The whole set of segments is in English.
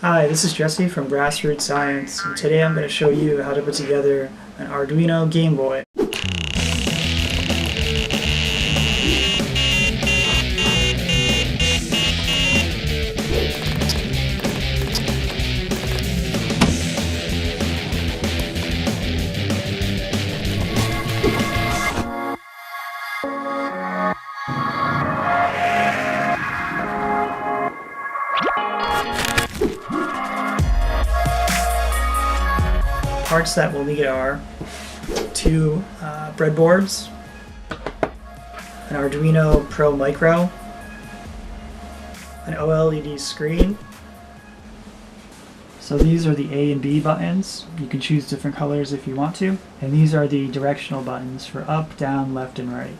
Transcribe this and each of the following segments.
Hi, this is Jesse from Grassroots Science, and today I'm going to show you how to put together an Arduino Game Boy. Parts that we'll need are two breadboards, an Arduino Pro Micro, an OLED screen. So these are the A and B buttons. You can choose different colors if you want to. And these are the directional buttons for up, down, left, and right.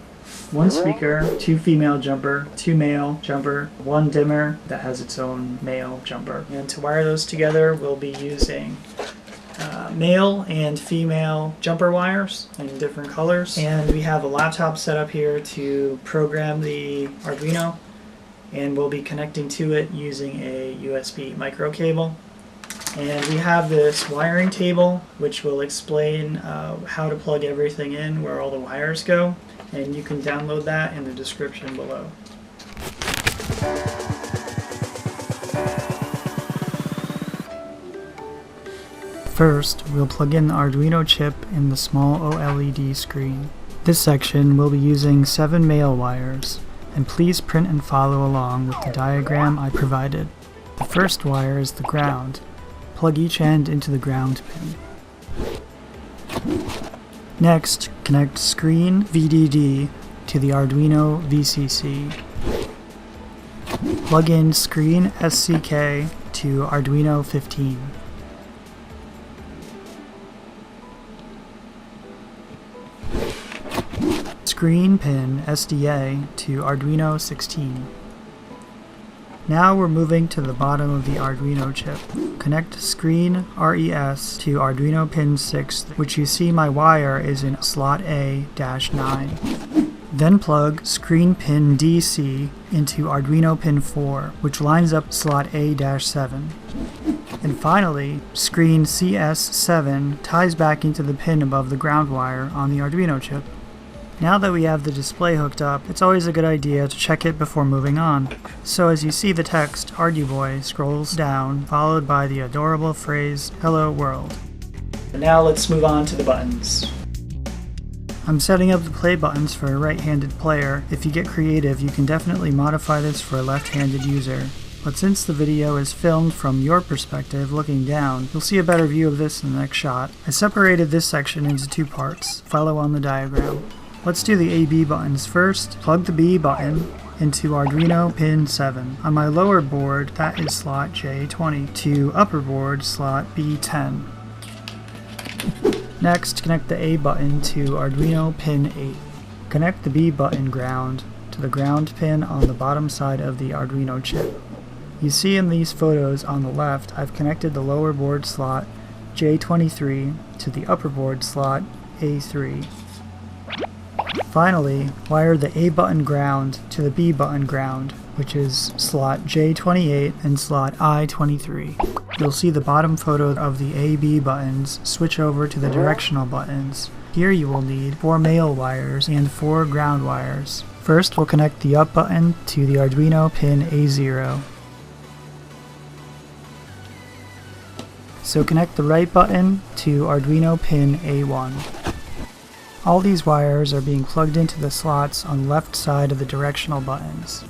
One speaker, two female jumper, two male jumper, one dimmer that has its own male jumper. And to wire those together, we'll be using male and female jumper wires in different colors, and we have a laptop set up here to program the Arduino, and we'll be connecting to it using a USB micro cable. And we have this wiring table which will explain how to plug everything in, where all the wires go, and you can download that in the description below. First, we'll plug in the Arduino chip in the small OLED screen. This section will be using 7 male wires, and please print and follow along with the diagram I provided. The first wire is the ground. Plug each end into the ground pin. Next, connect screen VDD to the Arduino VCC. Plug in screen SCK to Arduino 15. Screen pin SDA to Arduino 16. Now we're moving to the bottom of the Arduino chip. Connect screen RES to Arduino pin 6, which you see my wire is in slot A-9. Then plug screen pin DC into Arduino pin 4, which lines up slot A-7. And finally, screen CS7 ties back into the pin above the ground wire on the Arduino chip. Now that we have the display hooked up, it's always a good idea to check it before moving on. So as you see the text, Arduboy scrolls down, followed by the adorable phrase, "Hello World." And now let's move on to the buttons. I'm setting up the play buttons for a right-handed player. If you get creative, you can definitely modify this for a left-handed user. But since the video is filmed from your perspective looking down, you'll see a better view of this in the next shot. I separated this section into two parts. Follow on the diagram. Let's do the AB buttons first. Plug the B button into Arduino pin 7. On my lower board, that is slot J20, to upper board slot B10. Next, connect the A button to Arduino pin 8. Connect the B button ground to the ground pin on the bottom side of the Arduino chip. You see in these photos on the left, I've connected the lower board slot J23 to the upper board slot A3. Finally, wire the A button ground to the B button ground, which is slot J28 and slot I23. You'll see the bottom photo of the A-B buttons switch over to the directional buttons. Here you will need 4 male wires and 4 ground wires. First, we'll connect the up button to the Arduino pin A0. So connect the right button to Arduino pin A1. All these wires are being plugged into the slots on the left side of the directional buttons.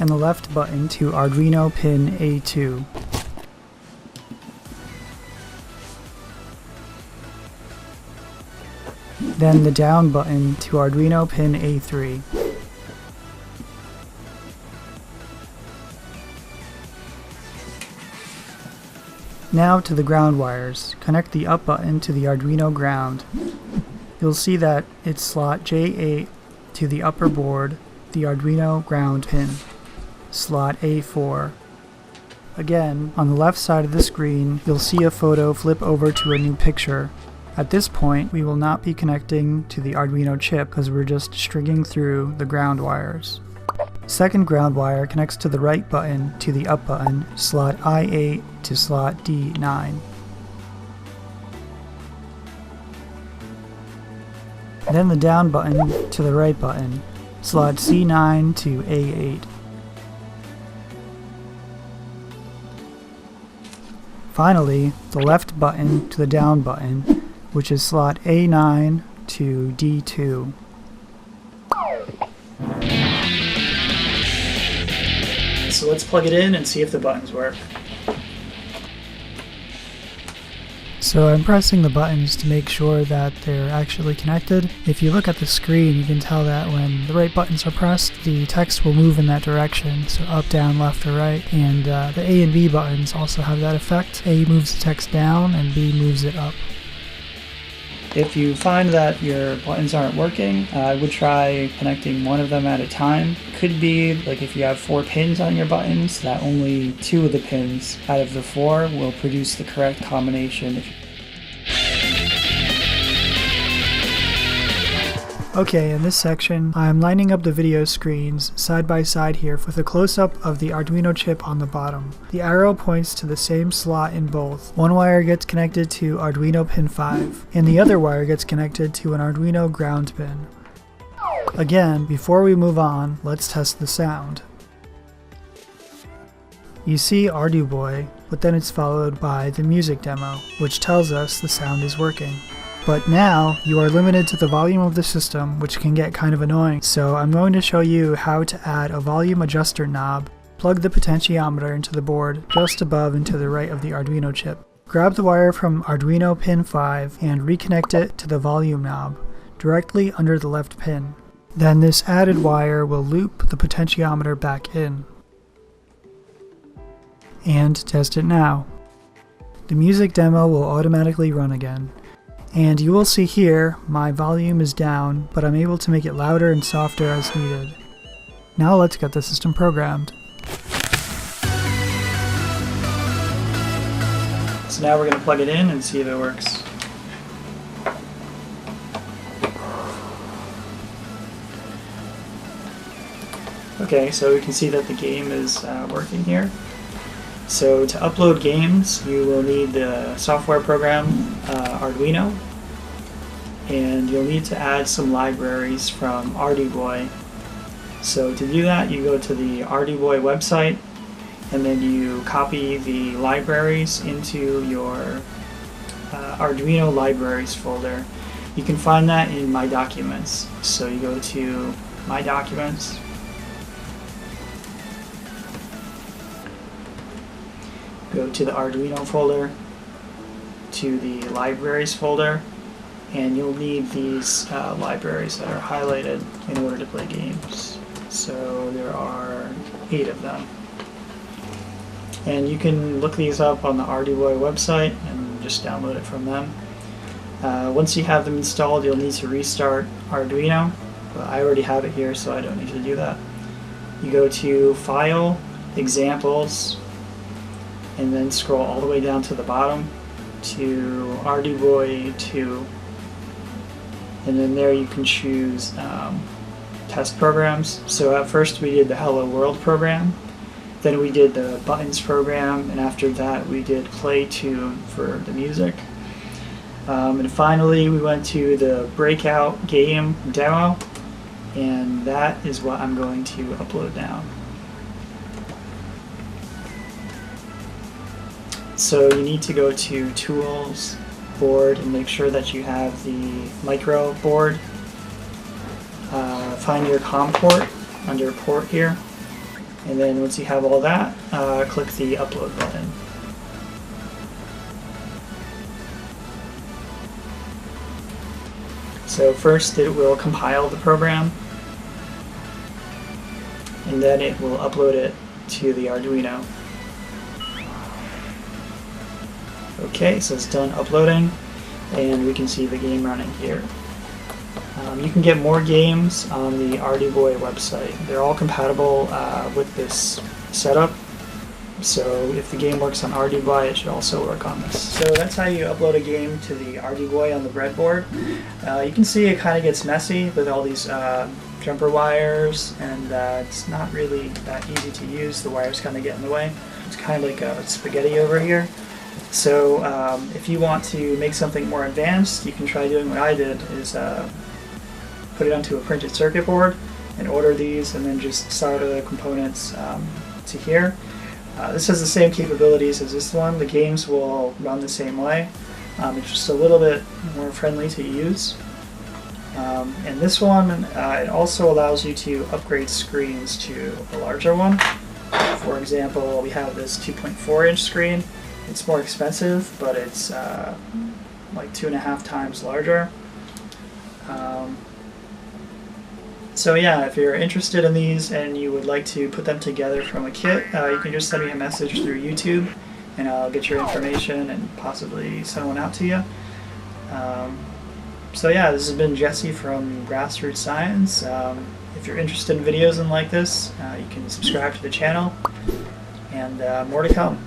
And the left button to Arduino pin A2. Then the down button to Arduino pin A3. Now to the ground wires. Connect the up button to the Arduino ground. You'll see that it's slot J8 to the upper board, the Arduino ground pin, slot A4. Again, on the left side of the screen, you'll see a photo flip over to a new picture. At this point, we will not be connecting to the Arduino chip because we're just stringing through the ground wires. Second ground wire connects to the right button to the up button, slot I8 to slot D9. Then the down button to the right button, slot C9 to A8. Finally, the left button to the down button, which is slot A9 to D2. So let's plug it in and see if the buttons work. So I'm pressing the buttons to make sure that they're actually connected. If you look at the screen, you can tell that when the right buttons are pressed, the text will move in that direction, so up, down, left, or right. And the A and B buttons also have that effect. A moves the text down and B moves it up. If you find that your buttons aren't working, I would try connecting one of them at a time. Could be like if you have 4 pins on your buttons, that only 2 of the pins out of the 4 will produce the correct combination. Okay, in this section, I'm lining up the video screens side by side here with a close-up of the Arduino chip on the bottom. The arrow points to the same slot in both. One wire gets connected to Arduino pin 5, and the other wire gets connected to an Arduino ground pin. Again, before we move on, let's test the sound. You see Arduboy, but then it's followed by the music demo, which tells us the sound is working. But now, you are limited to the volume of the system, which can get kind of annoying, so I'm going to show you how to add a volume adjuster knob. Plug the potentiometer into the board just above and to the right of the Arduino chip. Grab the wire from Arduino pin 5 and reconnect it to the volume knob, directly under the left pin. Then this added wire will loop the potentiometer back in. And test it now. The music demo will automatically run again. And you will see here, my volume is down, but I'm able to make it louder and softer as needed. Now let's get the system programmed. So now we're going to plug it in and see if it works. Okay, so we can see that the game is working here. So to upload games, you will need the software program Arduino, and you'll need to add some libraries from Arduboy. So to do that, you go to the Arduboy website, and then you copy the libraries into your Arduino libraries folder. You can find that in My Documents. So you go to My Documents, go to the Arduino folder, to the libraries folder, and you'll need these libraries that are highlighted in order to play games. So there are 8 of them. And you can look these up on the Arduboy website and just download it from them. Once you have them installed, you'll need to restart Arduino. But I already have it here, so I don't need to do that. You go to File, Examples, and then scroll all the way down to the bottom to Arduboy 2, and then there you can choose test programs. So at first we did the Hello World program, then we did the buttons program, and after that we did play tune for the music, and finally we went to the breakout game demo, and that is what I'm going to upload now. So you need to go to Tools, Board, and make sure that you have the micro board. Find your COM port under Port here, and then once you have all that, click the Upload button. So first it will compile the program, and then it will upload it to the Arduino. Okay, so it's done uploading, and we can see the game running here. You can get more games on the Arduboy website. They're all compatible with this setup. So if the game works on Arduboy, it should also work on this. So that's how you upload a game to the Arduboy on the breadboard. You can see it kind of gets messy with all these jumper wires, and it's not really that easy to use. The wires kind of get in the way. It's kind of like a spaghetti over here. So if you want to make something more advanced, you can try doing what I did, is put it onto a printed circuit board and order these, and then just solder the components to here. This has the same capabilities as this one. The games will run the same way. It's just a little bit more friendly to use. And this one, it also allows you to upgrade screens to a larger one. For example, we have this 2.4-inch screen. It's more expensive, but it's like 2.5 times larger. So yeah, if you're interested in these and you would like to put them together from a kit, you can just send me a message through YouTube and I'll get your information and possibly send one out to you. So yeah, this has been Jesse from Grassroots Science. If you're interested in videos like this, you can subscribe to the channel, and more to come.